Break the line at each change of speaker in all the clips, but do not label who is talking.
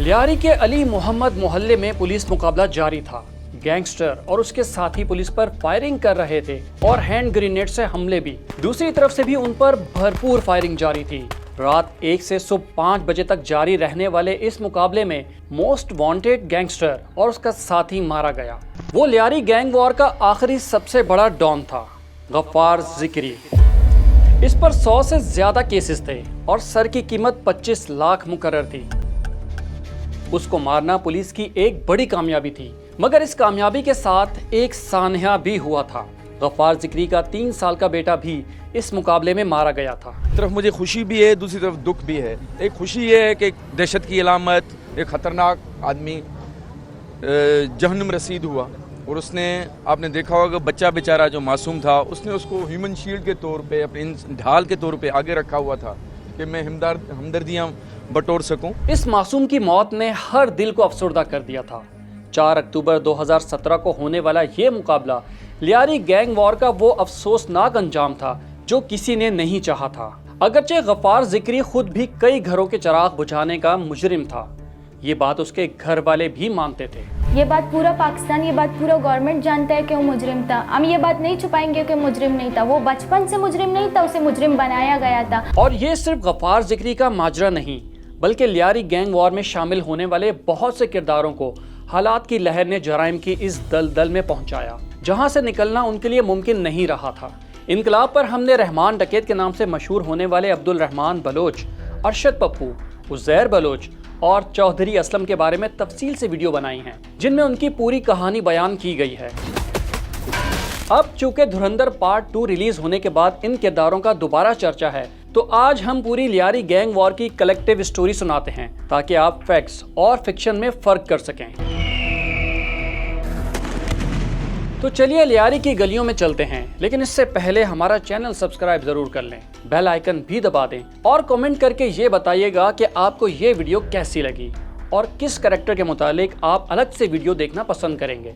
लियारी के अली मोहम्मद मोहल्ले में पुलिस मुकाबला जारी था। गैंगस्टर और उसके साथी पुलिस पर फायरिंग कर रहे थे और हैंड ग्रेनेड से हमले भी। दूसरी तरफ से भी उन पर भरपूर फायरिंग जारी थी। रात 1 से सुबह 5 बजे तक जारी रहने वाले इस मुकाबले में मोस्ट वांटेड गैंगस्टर और उसका साथी मारा गया। वो लियारी गैंग वॉर का आखिरी सबसे बड़ा डॉन था, गफ्फार जिक्री। इस पर 100 से ज्यादा केसेस थे और सर की कीमत 25 लाख मुकर्रर थी। उसको मारना पुलिस की एक बड़ी कामयाबी थी, मगर इस कामयाबी के साथ एक सानहा भी हुआ था। गफ्फार जिक्री का 3 साल का बेटा भी इस मुकाबले में मारा गया था।
एक तरफ मुझे खुशी भी है, दूसरी तरफ दुख भी है। एक खुशी ये है कि एक दहशत की अलामत, एक ख़तरनाक आदमी जहन्नुम रसीद हुआ और उसने, आपने देखा होगा बच्चा बेचारा जो मासूम था, उसने उसको ह्यूमन शील्ड के तौर पे, अपने ढाल के तौर पे आगे रखा हुआ था कि मैं हमदर्दियाँ बटोर सकूं।
इस मासूम की मौत ने हर दिल को अफसरदा कर दिया था। 4 अक्टूबर 2017 को होने वाला ये मुकाबला लियारी गैंग वॉर का वो अफसोसनाक अंजाम था जो किसी ने नहीं चाहा था। अगरचे गफ्फार जिक्री खुद भी कई घरों के चिराग बुझाने का मुजरिम था, ये बात उसके घर वाले भी मानते थे।
ये बात पूरा पाकिस्तान, ये बात पूरा गवर्नमेंट जानता है कि वो मुजरिम था। हम ये बात नहीं छुपाएंगे कि मुजरिम नहीं था। वो बचपन से मुजरिम नहीं था, उसे मुजरिम बनाया गया था।
और ये सिर्फ गफ्फार जिक्री का माजरा नहीं, बल्कि लियारी गैंग वॉर में शामिल होने वाले बहुत से किरदारों को हालात की लहर ने जराइम की इस दलदल में पहुंचाया, जहां से निकलना उनके लिए मुमकिन नहीं रहा था। इनकलाब पर हमने रहमान डकैत के नाम से मशहूर होने वाले अब्दुल रहमान बलोच, अरशद पप्पू, उज़ैर बलोच और चौधरी असलम के बारे में तफसील से वीडियो बनाई हैं, जिनमें उनकी पूरी कहानी बयान की गई है। अब चूंकि धुरंधर पार्ट 2 रिलीज होने के बाद इन किरदारों का दोबारा चर्चा है, तो आज हम पूरी लियारी गैंग वॉर की कलेक्टिव स्टोरी सुनाते हैं, ताकि आप फैक्ट्स और फिक्शन में फर्क कर सकें। तो चलिए लियारी की गलियों में चलते हैं, लेकिन इससे पहले हमारा चैनल सब्सक्राइब जरूर कर लें, बेल आइकन भी दबा दें और कमेंट करके ये बताइएगा कि आपको ये वीडियो कैसी लगी और किस कैरेक्टर के मुतालिक आप अलग से वीडियो देखना पसंद करेंगे।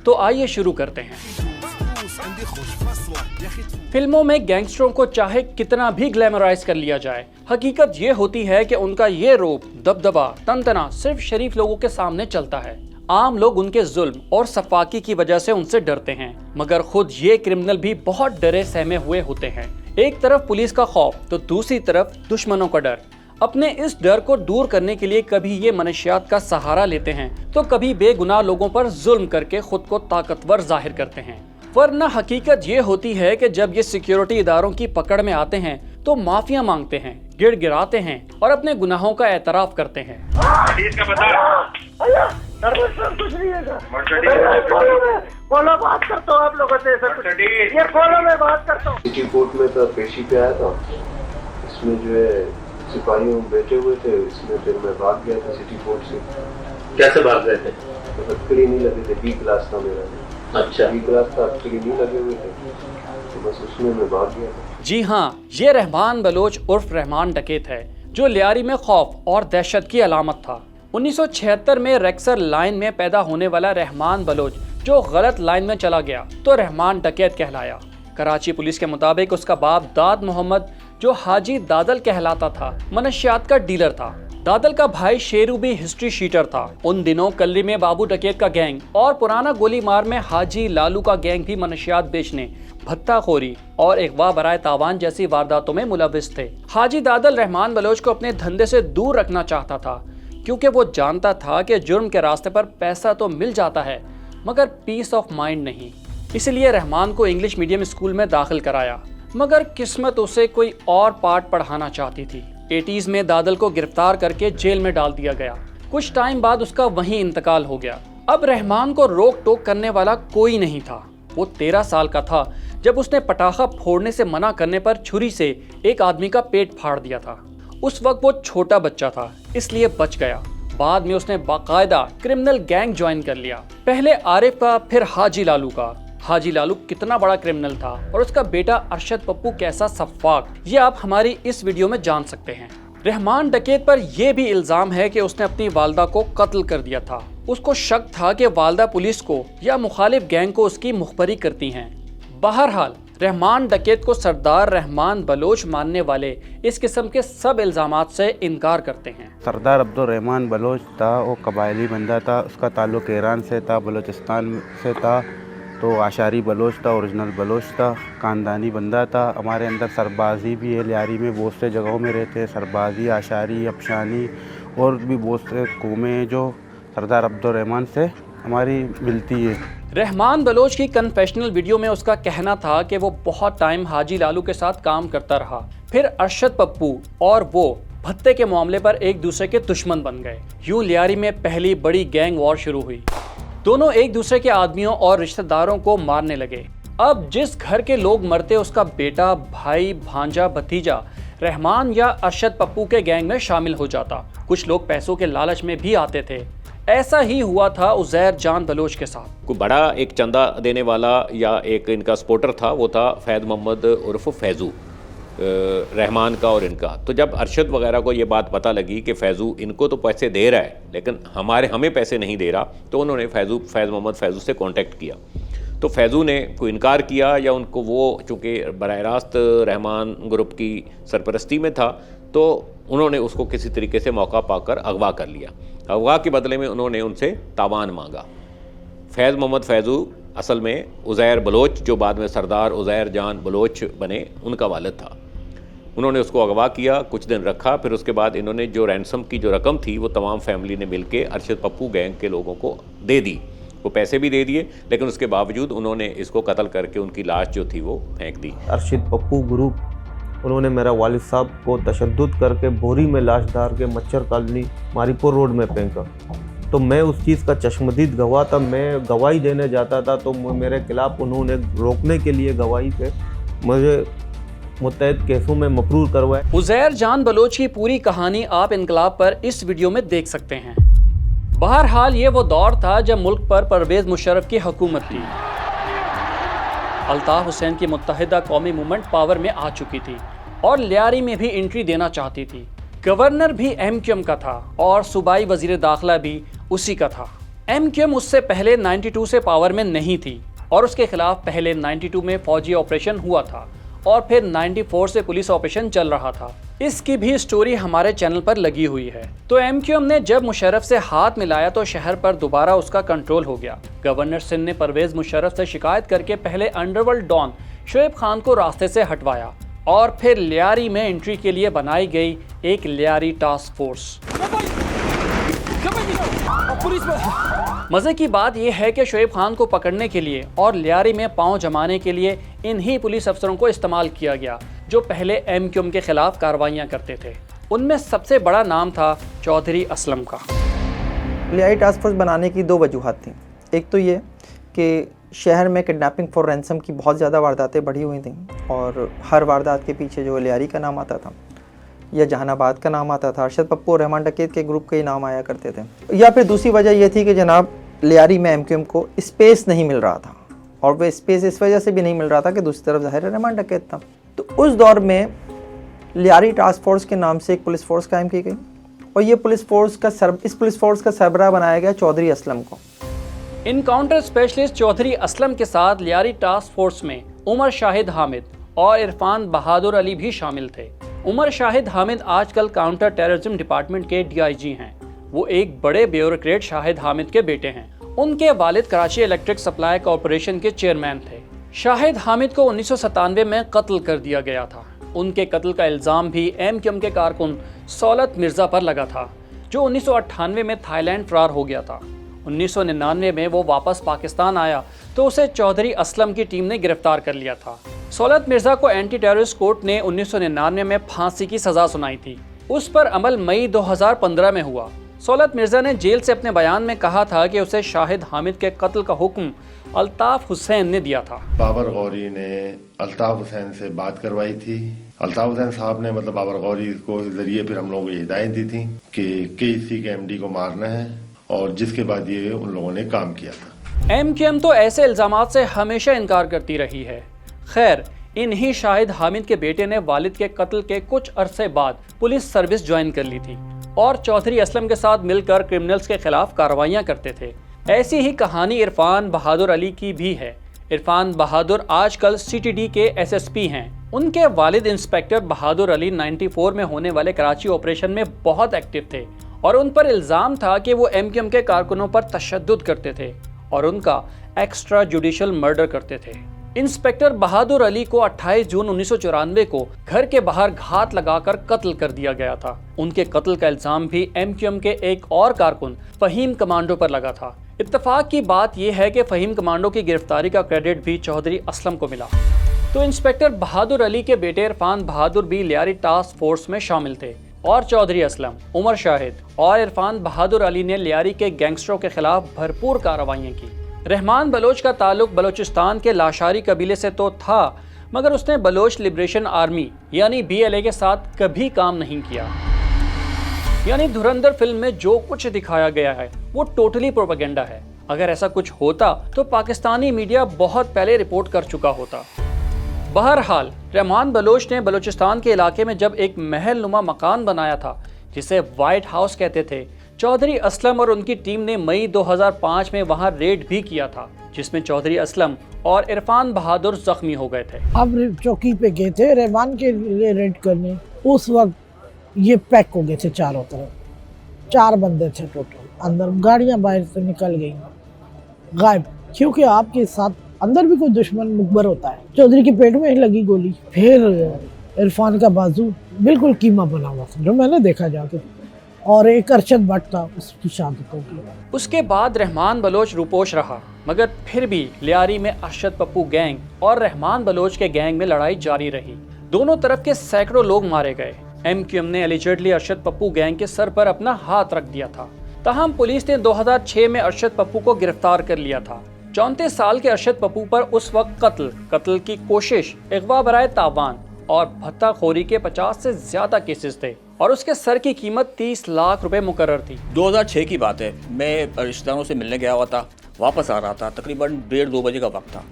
तो आइए शुरू करते हैं। फिल्मों में गैंगस्टरों को चाहे कितना भी ग्लैमराइज कर लिया जाए, हकीकत ये होती है कि उनका ये रूप, दबदबा, तनतना सिर्फ शरीफ लोगों के सामने चलता है। आम लोग उनके जुल्म और सफाकी की वजह से उनसे डरते हैं, मगर खुद ये क्रिमिनल भी बहुत डरे सहमे हुए होते हैं। एक तरफ पुलिस का खौफ तो दूसरी तरफ दुश्मनों का डर। अपने इस डर को दूर करने के लिए कभी ये मनशियात का सहारा लेते हैं, तो कभी बेगुनाह लोगों पर जुल्म करके खुद को ताकतवर जाहिर करते हैं। वरना हकीकत ये होती है कि जब ये सिक्योरिटी इदारों की पकड़ में आते हैं तो माफिया मांगते हैं, गिड़गिड़ाते हैं और अपने गुनाहों का एतराफ करते हैं।
कुछ नहीं है बोलो, बात करता हूँ आप लोगों से सर, ये बोलो, मैं बात करता हूँ।
सिटी कोर्ट में तो पेशी पे आया था, इसमें जो है सिपाही बैठे हुए थे, इसमें फिर मैं भाग गया था सिटी कोर्ट से।
कैसे भाग गए थे?
तो हथकड़ी नहीं लगे थे, बी क्लास था मेरा।
अच्छा,
बी क्लास था, हथकड़ी नहीं लगे हुए थे, तो बस उसमें मैं भाग गया था।
जी हाँ, ये रहमान बलोच उर्फ रहमान डकैत है, जो लियारी में खौफ और दहशत की अलामत था। 1976 में रेक्सर लाइन में पैदा होने वाला रहमान बलोच जो गलत लाइन में चला गया तो रहमान डकैत कहलाया। कराची पुलिस के मुताबिक उसका बाप दाद मोहम्मद, जो हाजी दादल कहलाता था, मनशियात का डीलर था। दादल का भाई शेरू भी हिस्ट्री शीटर था। उन दिनों कल्ली में बाबू डकैत का गैंग और पुराना गोलीमार में हाजी लालू का गैंग भी मनशियात बेचने, भत्ताखोरी और अगवा बराए तावान जैसी वारदातों में मुलविस थे। हाजी दादल रहमान बलोच को अपने धंधे से दूर रखना चाहता था, क्योंकि वो जानता था कि जुर्म के रास्ते पर पैसा तो मिल जाता है, मगर पीस ऑफ माइंड नहीं। इसलिए रहमान को इंग्लिश मीडियम स्कूल में दाखिल कराया, मगर किस्मत उसे कोई और पाठ पढ़ाना चाहती थी। 80s में दादल को गिरफ्तार करके जेल में डाल दिया गया। कुछ टाइम बाद उसका वहीं इंतकाल हो गया। अब रहमान को रोक टोक करने वाला कोई नहीं था। वो 13 साल का था जब उसने पटाखा फोड़ने से मना करने पर छुरी से एक आदमी का पेट फाड़ दिया था। उस वक्त वो छोटा बच्चा था, इसलिए बच गया। बाद में उसने बाकायदा क्रिमिनल गैंग ज्वाइन कर लिया, पहले आरिफ का, फिर हाजी लालू का। हाजी लालू कितना बड़ा क्रिमिनल था और उसका बेटा अरशद पप्पू कैसा सफाक, ये आप हमारी इस वीडियो में जान सकते हैं। रहमान डकैत पर यह भी इल्जाम है कि उसने अपनी वालदा को कत्ल कर दिया था। उसको शक था कि वालदा पुलिस को या मुखालिफ गैंग को उसकी मुखबरी करती हैं। बहरहाल रहमान डकैत को सरदार रहमान बलोच मानने वाले इस किस्म के सब इल्ज़ामात से इनकार करते हैं।
सरदार अब्दुल रहमान बलोच था, वो कबायली बंदा था, उसका ताल्लुक़ ईरान से था, बलूचिस्तान से था, तो आशारी बलोच था, ओरिजिनल बलोच था, ख़ानदानी बंदा था। हमारे अंदर सरबाजी भी है, लियारी में बहुत से जगहों में रहते हैं, सरबाजी, आशारी, अफशानी और भी बहुत से कौमें हैं जो सरदार अब्दुल रहमान से हमारी मिलती है।
रहमान बलोच की कन्फेशनल वीडियो में उसका कहना था कि वो बहुत टाइम हाजी लालू के साथ काम करता रहा, फिर अरशद पप्पू और वो भत्ते के मामले पर एक दूसरे के दुश्मन बन गए। यूं लियारी में पहली बड़ी गैंग वॉर शुरू हुई। दोनों एक दूसरे के आदमियों और रिश्तेदारों को मारने लगे। अब जिस घर के लोग मरते उसका बेटा, भाई, भांजा, भतीजा रहमान या अरशद पप्पू के गैंग में शामिल हो जाता। कुछ लोग पैसों के लालच में भी आते थे। ऐसा ही हुआ था उज़ैर जान बलोच के साथ।
कोई बड़ा एक चंदा देने वाला या एक इनका सपोर्टर था, वो था फैज़ मोहम्मद उर्फ फैज़ू, रहमान का और इनका। तो जब अरशद वगैरह को ये बात पता लगी कि फैज़ू इनको तो पैसे दे रहा है लेकिन हमें पैसे नहीं दे रहा, तो उन्होंने फैज़ मोहम्मद फैज़ू से कांटेक्ट किया। तो फैज़ू ने कोई इनकार किया या उनको, वो चूँकि बराह रास्त रहमान ग्रुप की सरपरस्ती में था, तो उन्होंने उसको किसी तरीके से मौका पाकर अगवा कर लिया। अगवा के बदले में उन्होंने उनसे तावान मांगा। फैज़ मोहम्मद फैज़ू असल में उज़ैर बलोच, जो बाद में सरदार उज़ैर जान बलोच बने, उनका वालिद था। उन्होंने उसको अगवा किया, कुछ दिन रखा, फिर उसके बाद इन्होंने जो रैंसम की जो रकम थी वो तमाम फैमिली ने मिलके अरशद पप्पू गैंग के लोगों को दे दी। वो पैसे भी दे दिए, लेकिन उसके बावजूद उन्होंने इसको कत्ल करके उनकी लाश जो थी वो फेंक दी।
अरशद पप्पू ग्रुप, उन्होंने मेरा वालिद साहब को तशद्दुद करके बोरी में लाश डाल के मच्छर कॉलोनी मारीपुर रोड में फेंका। तो मैं उस चीज़ का चश्मदीद गवाह था। मैं गवाही देने जाता था तो मेरे खिलाफ उन्होंने रोकने के लिए गवाही पे मुझे मुतहद केसों में मफरूर करवाए।
उज़ैर जान बलोच की पूरी कहानी आप इनकलाब पर इस वीडियो में देख सकते हैं। बहरहाल ये वो दौर था जब मुल्क पर परवेज़ मुशर्रफ की हुकूमत थी। अल्ताफ़ हुसैन की मुत्तहिदा कौमी मूवमेंट पावर में आ चुकी थी और लियारी में भी एंट्री देना चाहती थी। गवर्नर भी MQM का था और सूबाई वज़ीर दाखिला भी उसी का था। MQM उससे पहले 92 से पावर में नहीं थी और उसके खिलाफ पहले 92 में फौजी ऑपरेशन हुआ था और फिर 94 से पुलिस ऑपरेशन चल रहा था। इसकी भी स्टोरी हमारे चैनल पर लगी हुई है। तो MQM ने जब मुशर्रफ से हाथ मिलाया तो शहर पर दोबारा उसका कंट्रोल हो गया। गवर्नर सिंध ने परवेज़ मुशर्रफ से शिकायत करके पहले अंडरवर्ल्ड डॉन शोएब खान को रास्ते से हटवाया और फिर लियारी में एंट्री के लिए बनाई गई एक लियारी टास्क फोर्स। मज़े की बात यह है कि शोएब खान को पकड़ने के लिए और लियारी में पांव जमाने के लिए इन्हीं पुलिस अफसरों को इस्तेमाल किया गया जो पहले MQM के खिलाफ कार्रवाइयाँ करते थे। उनमें सबसे बड़ा नाम था चौधरी असलम का।
लियारी टास्क फोर्स बनाने की दो वजूहत थी। एक तो ये कि शहर में किडनैपिंग फॉर रैंसम की बहुत ज़्यादा वारदातें बढ़ी हुई थी और हर वारदात के पीछे जो लियारी का नाम आता था या जहानाबाद का नाम आता था, अरशद पप्पू और रहमान डकैत के ग्रुप के ही नाम आया करते थे। या फिर दूसरी वजह यह थी कि जनाब लियारी में MQM को स्पेस नहीं मिल रहा था और वह स्पेस इस वजह से भी नहीं मिल रहा था कि दूसरी तरफ ज़ाहिर रहमान डकैत था। तो उस दौर में लियारी टास्क फोर्स के नाम से एक पुलिस फोर्स कायम की गई और ये पुलिस फोर्स का सरबराह बनाया गया चौधरी असलम को।
इनकाउंटर स्पेशलिस्ट चौधरी असलम के साथ लियारी टास्क फोर्स में उमर शाहिद हामिद और इरफान बहादुर अली भी शामिल थे। उमर शाहिद हामिद आजकल काउंटर टेररिज्म डिपार्टमेंट के DIG हैं। वो एक बड़े ब्यूरोक्रेट शाहिद हामिद के बेटे हैं। उनके वालिद कराची इलेक्ट्रिक सप्लाई कॉरपोरेशन के चेयरमैन थे। शाहिद हामिद को 1997 में कत्ल कर दिया गया था। उनके कत्ल का इल्ज़ाम भी MQM के कारकुन सौलत मिर्ज़ा पर लगा था, जो 1998 में थाईलैंड फरार हो गया था। 1999 में वो वापस पाकिस्तान आया तो उसे चौधरी असलम की टीम ने गिरफ्तार कर लिया था। सौलत मिर्ज़ा को एंटी टेररिस्ट कोर्ट ने 1999 में फांसी की सज़ा सुनाई थी। उस पर अमल मई 2015 में हुआ। सौलत मिर्ज़ा ने जेल से अपने बयान में कहा था कि उसे शाहिद हामिद के कत्ल का हुक्म अल्ताफ़ हुसैन ने दिया था।
बाबर गौरी ने अल्ताफ़ हुसैन से बात करवाई थी। अल्ताफ़ हुसैन साहब ने मतलब बाबर गौरी को जरिए फिर हम लोगों को हिदायत दी थी कि KC के MD को मारना है और जिसके बाद ये उन लोगों ने काम किया था।
MQM तो ऐसे इल्ज़ामात से हमेशा इनकार करती रही है। खैर, इन्हीं शाहिद हामिद के बेटे ने वालिद के कत्ल के कुछ अरसे बाद पुलिस सर्विस ज्वाइन कर ली थी और चौधरी असलम के साथ मिलकर क्रिमिनल्स के खिलाफ कार्रवाइयाँ करते थे। ऐसी ही कहानी इरफान बहादुर अली की भी है। इरफान बहादुर आजकल CTD के SSP हैं। उनके वालिद इंस्पेक्टर बहादुर अली 94 में होने वाले कराची ऑपरेशन में बहुत एक्टिव थे और उन पर इल्जाम था कि वो MQM के कारकुनों पर तशद्दुद करते थे और उनका एक्स्ट्रा जुडिशियल मर्डर करते थे। इंस्पेक्टर बहादुर अली को 28 जून 1994 को घर के बाहर घात लगाकर कत्ल कर दिया गया था। उनके कत्ल का इल्जाम भी MQM के एक और कारकुन फहीम कमांडो पर लगा था। इत्तेफाक की बात यह है कि फहीम कमांडो की गिरफ्तारी का क्रेडिट भी चौधरी असलम को मिला। तो इंस्पेक्टर बहादुर अली के बेटे इरफान बहादुर भी लियारी टास्क फोर्स में शामिल थे और चौधरी असलम, उमर शाहिद और इरफान बहादुर अली ने लियारी के गैंगस्टरों के खिलाफ भरपूर कार्रवाइयां की। रहमान बलोच का ताल्लुक बलोचिस्तान के लाशारी कबीले से तो था, मगर उसने बलोच लिबरेशन आर्मी यानी BLA के साथ कभी काम नहीं किया। यानी धुरंधर फिल्म में जो कुछ दिखाया गया है वो टोटली प्रोपेगेंडा है। अगर ऐसा कुछ होता तो पाकिस्तानी मीडिया बहुत पहले रिपोर्ट कर चुका होता। बहरहाल रहमान बलोच ने बलोचिस्तान के इलाके में जब एक महल नुमा मकान बनाया था जिसे व्हाइट हाउस कहते थे, चौधरी असलम और उनकी टीम ने मई 2005 में वहां रेड भी किया था, जिसमें चौधरी असलम और इरफान बहादुर जख्मी हो गए थे।
अब चौकी पे गए थे रहमान के लिए रेड करने। उस वक्त ये पैक हो गए थे चारों तरफ, 4 बंदे थे टोटल अंदर। गाड़ियां बाहर से निकल गई गायब, क्योंकि आपके साथ अंदर भी कोई दुश्मन मुखबर होता है। चौधरी के पेट में ही लगी गोली। फिर इरफान का बाजू बिल्कुल कीमा बना हुआ था जो मैंने देखा जाके, और एक अरशद भट्ट था, उसकी शहादत हो गई।
उसके बाद रहमान बलोच रूपोश रहा, मगर फिर भी लियारी में अरशद पप्पू गैंग और रहमान बलोच के गैंग में लड़ाई जारी रही। दोनों तरफ के सैकड़ों लोग मारे गए। MQM ने एलिजेडली अरशद पप्पू गैंग के सर पर अपना हाथ रख दिया था। ताहम पुलिस ने 2006 में अरशद पप्पू को गिरफ्तार कर लिया था। 34 साल के अरशद पप्पू पर उस वक्त कत्ल की कोशिश, अगवा बराए तावान और भत्ताखोरी के 50 से ज्यादा केसेस थे और उसके सर की कीमत 30 लाख रुपए मुकर्रर थी।
2006 की बात है। मैं रिश्तेदारों से मिलने गया हुआ था, वापस आ रहा था, तकरीबन 1:30-2 बजे का वक्त था।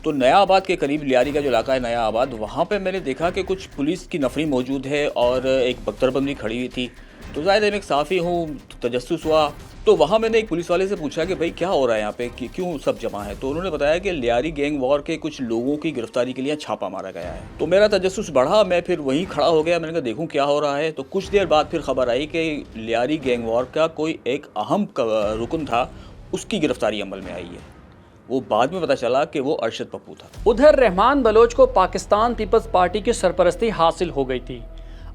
तो नया आबाद के करीब लियारी का जो इलाका है नया आबाद, वहाँ पे मैंने देखा कि कुछ पुलिस की नफरी मौजूद है और एक बख्तरबंदी खड़ी हुई थी। तो ज़ाहिर है मैं एक साफ़ी हूँ, तजस्सुस हुआ। तो वहाँ मैंने एक पुलिस वाले से पूछा कि भाई क्या हो रहा है यहाँ पे, कि क्यों सब जमा है। तो उन्होंने बताया कि लियारी गैंग वॉर के कुछ लोगों की गिरफ्तारी के लिए छापा मारा गया है। तो मेरा तजस्सुस बढ़ा, मैं फिर वहीं खड़ा हो गया। मैंने कहा देखूँ क्या हो रहा है। तो कुछ देर बाद फिर खबर आई कि लियारी गैंग वॉर का कोई एक अहम रुकन था, उसकी गिरफ्तारी अमल में आई है। वो बाद में पता चला कि वो अरशद पप्पू था।
उधर रहमान बलोच को पाकिस्तान पीपल्स पार्टी की सरपरस्ती हासिल हो गई थी।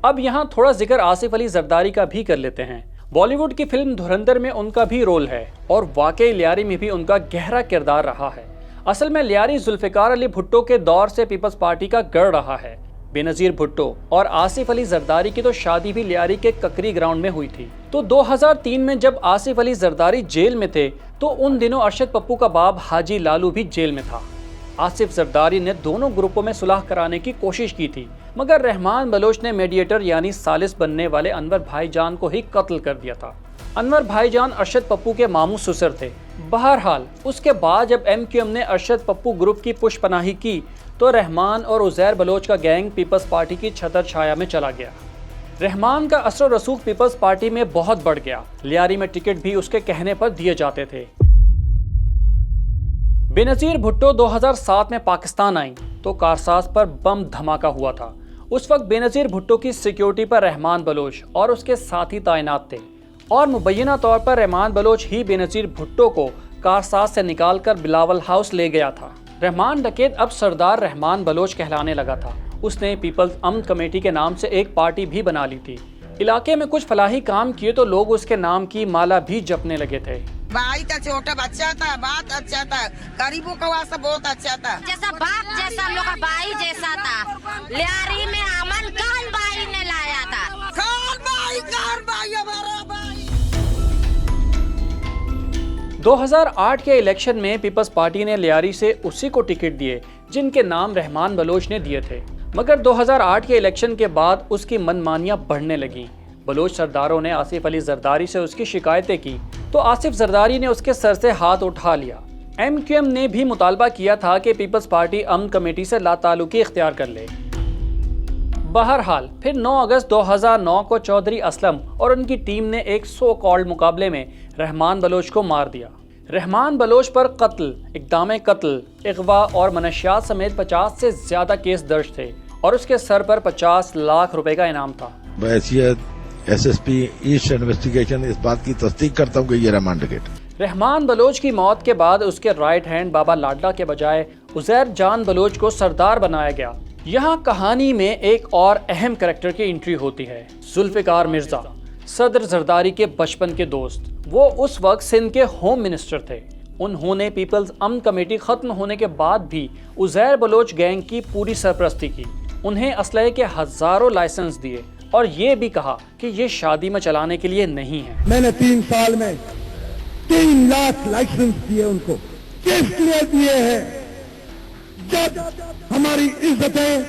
अब यहाँ थोड़ा जिक्र आसिफ अली जरदारी का भी कर लेते हैं। बॉलीवुड की फिल्म धुरंधर में उनका भी रोल है और वाकई लियारी में भी उनका गहरा किरदार रहा है। असल में लियारी जुल्फिकार अली भुट्टो के दौर से पीपल्स पार्टी का गढ़ रहा है। बेनजीर भुट्टो और आसिफ अली जरदारी की तो शादी भी लियारी के ककरी ग्राउंड में हुई थी। तो 2003 में जब आसिफ अली जरदारी जेल में थे तो उन दिनों अरशद पप्पू का बाप हाजी लालू भी जेल में था। आसिफ जरदारी ने दोनों ग्रुपों में सुलह कराने की कोशिश की थी, मगर रहमान बलोच ने मीडिएटर यानी सालिस बनने वाले अनवर भाईजान को ही कत्ल कर दिया था। अनवर भाईजान अरशद पप्पू के मामू ससुर थे। बहरहाल उसके बाद जब MQM ने अरशद पप्पू ग्रुप की पुष्पनाही की तो रहमान और उजैर बलोच का गैंग पीपल्स पार्टी की छतर छाया में चला गया। रहमान का असर रसूख पीपल्स पार्टी में बहुत बढ़ गया। लियारी में टिकट भी उसके कहने पर दिए जाते थे। बेनजीर भुट्टो 2007 में पाकिस्तान आई तो कारसाज पर बम धमाका हुआ था। उस वक्त बेनजीर भुट्टो की सिक्योरिटी पर रहमान बलोच और उसके साथी तैनात थे और मुबैना तौर पर रहमान बलोच ही बेनजीर भुट्टो को कारसाज से निकालकर बिलावल हाउस ले गया था। रहमान डकैत अब सरदार रहमान बलोच कहलाने लगा था। उसने पीपल्स अमन कमेटी के नाम से एक पार्टी भी बना ली थी। इलाके में कुछ फलाही काम किए तो लोग उसके नाम की माला भी जपने लगे थे।
भाई तो छोटा बच्चा था, बात अच्छा था, गरीबों का वास्ता बहुत अच्छा था, जैसा बाप जैसा हम लोग का भाई जैसा था। लियारी में अमन खान भाई ने लाया था। खान भाई हमारा भाई।
2008 के इलेक्शन में पीपल्स पार्टी ने लियारी से उसी को टिकट दिए जिनके नाम रहमान बलोच ने दिए थे, मगर 2008 के इलेक्शन के बाद उसकी मनमानियां बढ़ने लगी। बलोच सरदारों ने आसिफ अली जरदारी से उसकी शिकायतें की तो आसिफ जरदारी ने उसके सर से हाथ उठा लिया। MQM ने भी मुतालबा किया था कि पीपल्स पार्टी अमन कमेटी से लाताल्लुकी इख्तियार कर ले। बहरहाल फिर 9 अगस्त 2009 को चौधरी असलम और उनकी टीम ने एक सो कॉल्ड मुकाबले में रहमान बलोच को मार दिया। रहमान बलोच पर कत्ल, इक़दाम कत्ल, अगवा और मनशियात समेत 50 से ज्यादा केस दर्ज थे और उसके सर पर 50 लाख रुपए का इनाम था।
बहैसियत एसएसपी ईस्ट इन्वेस्टिगेशन इस बात की तस्दीक करता हूँ कि ये रहमान डकैत।
रहमान बलोच की मौत के बाद उसके राइट हैंड बाबा लाडला के बजाय उज़ैर जान बलोच को सरदार बनाया गया। यहाँ कहानी में एक और अहम कैरेक्टर की एंट्री होती है, जुल्फ़िकार मिर्जा, सदर जरदारी के बचपन के दोस्त। वो उस वक्त सिंध के होम मिनिस्टर थे। उन्होंने पीपल्स अमन कमेटी खत्म होने के बाद भी उज़ैर बलोच गैंग की पूरी सरपरस्ती की। उन्हें असलहे के हजारों लाइसेंस दिए और ये भी कहा कि ये शादी में चलाने के लिए नहीं है।
मैंने 3 साल में 3 लाख लाइसेंस दिए उनको। किस लिए दिए हैं? जब हमारी इज्जतें,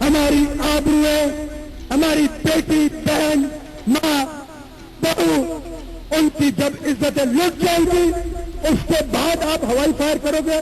हमारी आबरूएं, हमारी बेटी, बहन, माँ, बहू, उनकी जब इज्जतें लुट जाएंगी, उसके बाद आप हवाई फायर करोगे।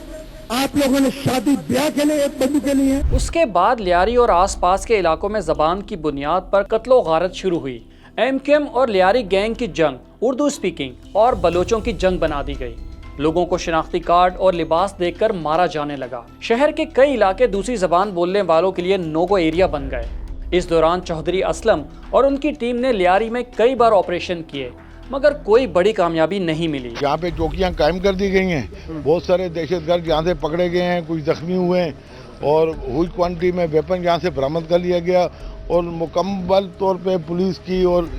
आप लोगों ने शादी ब्याह के लिए एक बंदूक के लिए।
उसके बाद लियारी और आसपास के इलाकों में जबान की बुनियाद पर कत्लो गारत शुरू हुई। एमकेएम और लियारी गैंग की जंग उर्दू स्पीकिंग और बलोचों की जंग बना दी गई। लोगों को शिनाख्ती कार्ड और लिबास देखकर मारा जाने लगा। शहर के कई इलाके दूसरी जबान बोलने वालों के लिए नो-गो एरिया बन गए। इस दौरान चौधरी असलम और उनकी टीम ने लियारी में कई बार ऑपरेशन किए, मगर कोई बड़ी कामयाबी नहीं मिली।
यहाँ पे चौकियाँ कायम कर दी गई हैं, बहुत सारे दहशतगर्द यहाँ से पकड़े गए हैं, कुछ जख्मी हुए हैं और हुई क्वांटिटी में वेपन यहाँ से बरामद कर लिया गया और मुकम्मल तौर पे पुलिस की और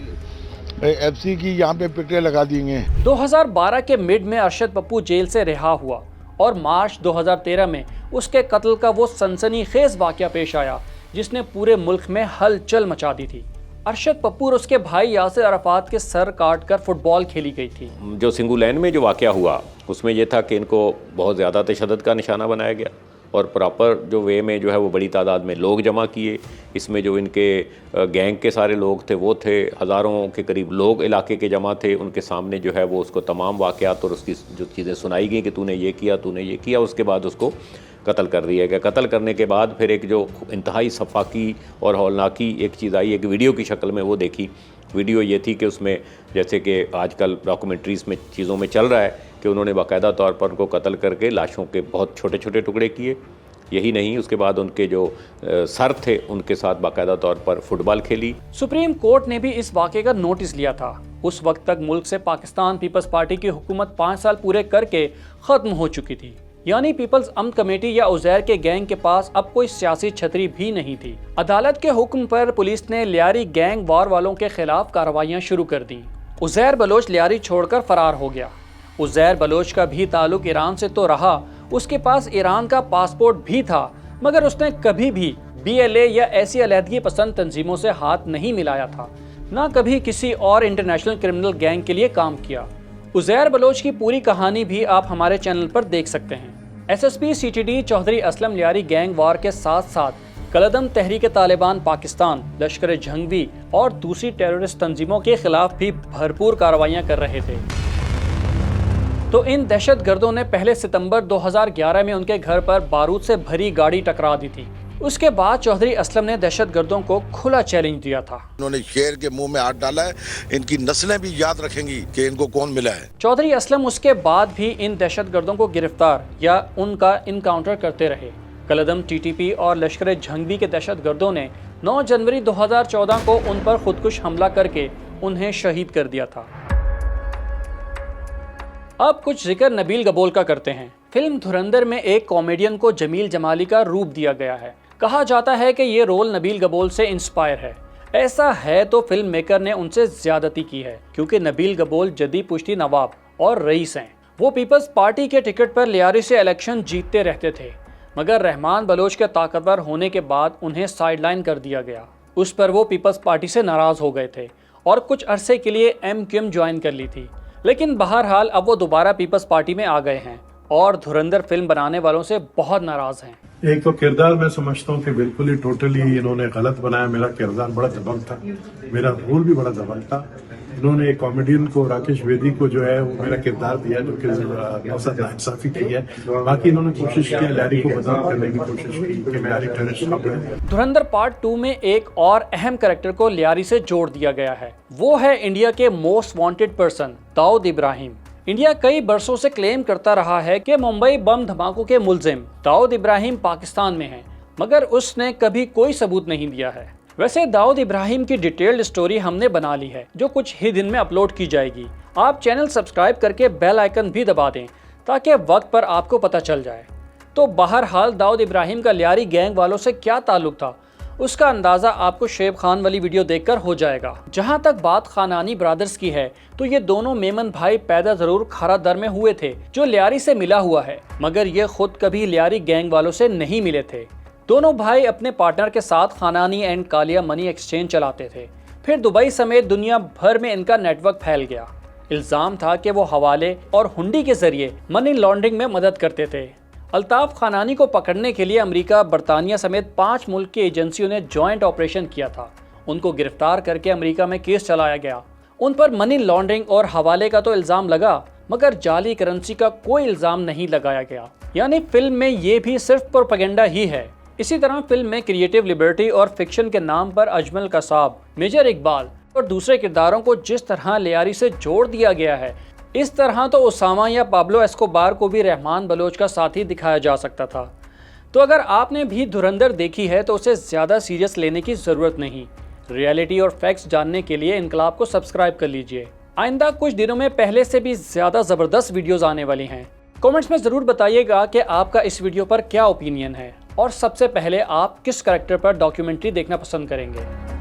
एफसी की यहाँ पे पिटें लगा दी गई हैं।
2012 के मिड में अरशद पप्पू जेल से रिहा हुआ और मार्च 2013 में उसके कत्ल का वो सनसनीखेज वाकया पेश आया जिसने पूरे मुल्क में हलचल मचा दी थी। अरशद पप्पू और उसके भाई यासिर अराफात के सर काटकर फुटबॉल खेली गई थी।
जो सिंगू लैन में जो वाकया हुआ उसमें यह था कि इनको बहुत ज़्यादा तशद्दुद का निशाना बनाया गया और प्रॉपर जो वे में जो है वो बड़ी तादाद में लोग जमा किए। इसमें जो इनके गैंग के सारे लोग थे वो थे, हज़ारों के करीब लोग इलाके के जमा थे। उनके सामने जो है वो उसको तमाम वाक़यात और उसकी जो चीज़ें सुनाई गई कि तूने ये किया, तूने ये किया। उसके बाद उसको कत्ल कर दिया गया। कत्ल करने के बाद फिर एक जो इंतहाई सफाकी और हौलनाकी एक चीज़ आई, एक वीडियो की शक्ल में वो देखी। वीडियो ये थी कि उसमें जैसे कि आजकल डॉक्यूमेंट्रीज़ में चीज़ों में चल रहा है कि उन्होंने बाकायदा तौर पर उनको कत्ल करके लाशों के बहुत छोटे छोटे टुकड़े किए। यही नहीं, उसके बाद उनके जो सर थे उनके साथ बाकायदा तौर पर फुटबॉल खेली।
सुप्रीम कोर्ट ने भी इस वाक़े का नोटिस लिया था। उस वक्त तक मुल्क से पाकिस्तान पीपल्स पार्टी की हुकूमत 5 साल पूरे करके ख़त्म हो चुकी थी, यानी पीपल्स अमन कमेटी या उज़ैर के गैंग के पास अब कोई सियासी छतरी भी नहीं थी। अदालत के हुक्म पर पुलिस ने लियारी गैंग वार वालों के खिलाफ कार्रवाइयाँ शुरू कर दी। उज़ैर बलोच लियारी छोड़कर फरार हो गया। उज़ैर बलोच का भी ताल्लुक ईरान से तो रहा, उसके पास ईरान का पासपोर्ट भी था, मगर उसने कभी भी BLA या ऐसी अलहदगी पसंद तंजीमों से हाथ नहीं मिलाया था, ना कभी किसी और इंटरनेशनल क्रिमिनल गैंग के लिए काम किया। उज़ैर बलोच की पूरी कहानी भी आप हमारे चैनल पर देख सकते हैं। SSP CTD Chaudhry Aslam Lyari gang war के साथ साथ कलदम तहरीक तालिबान पाकिस्तान, लश्कर जंगवी और दूसरी टेररिस्ट तंजीमों के खिलाफ भी भरपूर कार्रवाइयाँ कर रहे थे। तो इन दहशतगर्दों ने पहले सितंबर 2011 में उनके घर पर बारूद से भरी गाड़ी टकरा दी थी। उसके बाद चौधरी असलम ने दहशतगर्दों को खुला चैलेंज दिया था।
उन्होंने शेर के मुंह में हाथ डाला है, इनकी नस्लें भी याद रखेंगी कि इनको कौन मिला है।
चौधरी असलम उसके बाद भी इन दहशतगर्दों को गिरफ्तार या उनका इनकाउंटर करते रहे। कलदम TTP और लश्कर जंगवी के दहशतगर्दों ने 9 जनवरी 2014 को उन पर खुदकुश हमला करके उन्हें शहीद कर दिया था। अब कुछ जिक्र नबील गबोल का करते हैं। फिल्म धुरंधर में एक कॉमेडियन को जमील जमाली का रूप दिया गया है। कहा जाता है कि ये रोल नबील गबोल से इंस्पायर है। ऐसा है तो फिल्म मेकर ने उनसे ज्यादती की है, क्योंकि नबील गबोल जदी पुश्ती नवाब और रईस हैं। वो पीपल्स पार्टी के टिकट पर लियारी से इलेक्शन जीतते रहते थे, मगर रहमान बलोच के ताकतवर होने के बाद उन्हें साइडलाइन कर दिया गया। उस पर वो पीपल्स पार्टी से नाराज हो गए थे और कुछ अरसे के लिए MQM ज्वाइन कर ली थी, लेकिन बहरहाल अब वो दोबारा पीपल्स पार्टी में आ गए हैं और धुरंधर फिल्म बनाने वालों से बहुत नाराज हैं।
एक तो किरदार मैं समझता हूँ कि बिल्कुल ही टोटली इन्होंने गलत बनाया। मेरा किरदार बड़ा दबंग था, मेरा रोल भी बड़ा दबंग था। इन्होंने एक कॉमेडियन को, राकेश बेदी को जो है वो मेरा किरदार दिया, जो कि नाइंसाफी की है। बाकी इन्होंने कोशिश किया लियारी को बदनाम करने की कोशिश की कि लियारी टेररिस्ट है।
धुरंधर पार्ट 2 में एक और अहम कैरेक्टर को लियारी से जोड़ दिया गया है। वो है इंडिया के most wanted person Dawood Ibrahim. India कई बरसों से क्लेम करता रहा है कि मुंबई बम धमाकों के मुलजिम दाऊद इब्राहिम पाकिस्तान में है, मगर उसने कभी कोई सबूत नहीं दिया है। वैसे दाऊद इब्राहिम की डिटेल्ड स्टोरी हमने बना ली है, जो कुछ ही दिन में अपलोड की जाएगी। आप चैनल सब्सक्राइब करके बेल आइकन भी दबा दें ताकि वक्त पर आपको पता चल जाए। तो बहरहाल दाऊद इब्राहिम का लियारी गैंग वालों से क्या ताल्लुक था, उसका अंदाज़ा आपको शेब खान वाली वीडियो देखकर हो जाएगा। जहां तक बात खानानी ब्रदर्स की है तो ये दोनों मेमन भाई पैदा जरूर खारा दर में हुए थे जो लियारी से मिला हुआ है, मगर ये खुद कभी लियारी गैंग वालों से नहीं मिले थे। दोनों भाई अपने पार्टनर के साथ खानानी एंड कालिया मनी एक्सचेंज चलाते थे। फिर दुबई समेत दुनिया भर में इनका नेटवर्क फैल गया। इल्ज़ाम था कि वो हवाले और हुंडी के जरिए मनी लॉन्ड्रिंग में मदद करते थे। अल्ताफ खानानी को पकड़ने के लिए अमेरिका, बरतानिया समेत 5 मुल्क की एजेंसियों ने जॉइंट ऑपरेशन किया था। उनको गिरफ्तार करके अमेरिका में केस चलाया गया। उन पर मनी लॉन्ड्रिंग और हवाले का तो इल्ज़ाम लगा, मगर जाली करेंसी का कोई इल्ज़ाम नहीं लगाया गया। यानी फिल्म में ये भी सिर्फ प्रोपेगेंडा ही है। इसी तरह फिल्म में क्रिएटिव लिबर्टी और फिक्शन के नाम पर अजमल कसाब, मेजर इकबाल और दूसरे किरदारों को जिस तरह लियारी से जोड़ दिया गया है, इस तरह तो ओसामा या पाब्लो एस्कोबार को भी रहमान बलोच का साथी दिखाया जा सकता था। तो अगर आपने भी धुरंधर देखी है तो उसे ज़्यादा सीरियस लेने की ज़रूरत नहीं। रियलिटी और फैक्ट्स जानने के लिए इनकलाब को सब्सक्राइब कर लीजिए। आइंदा कुछ दिनों में पहले से भी ज़्यादा ज़बरदस्त वीडियोज़ आने वाली हैं। कमेंट्स में ज़रूर बताइएगा कि आपका इस वीडियो पर क्या ओपिनियन है और सबसे पहले आप किस करैक्टर पर डॉक्यूमेंट्री देखना पसंद करेंगे।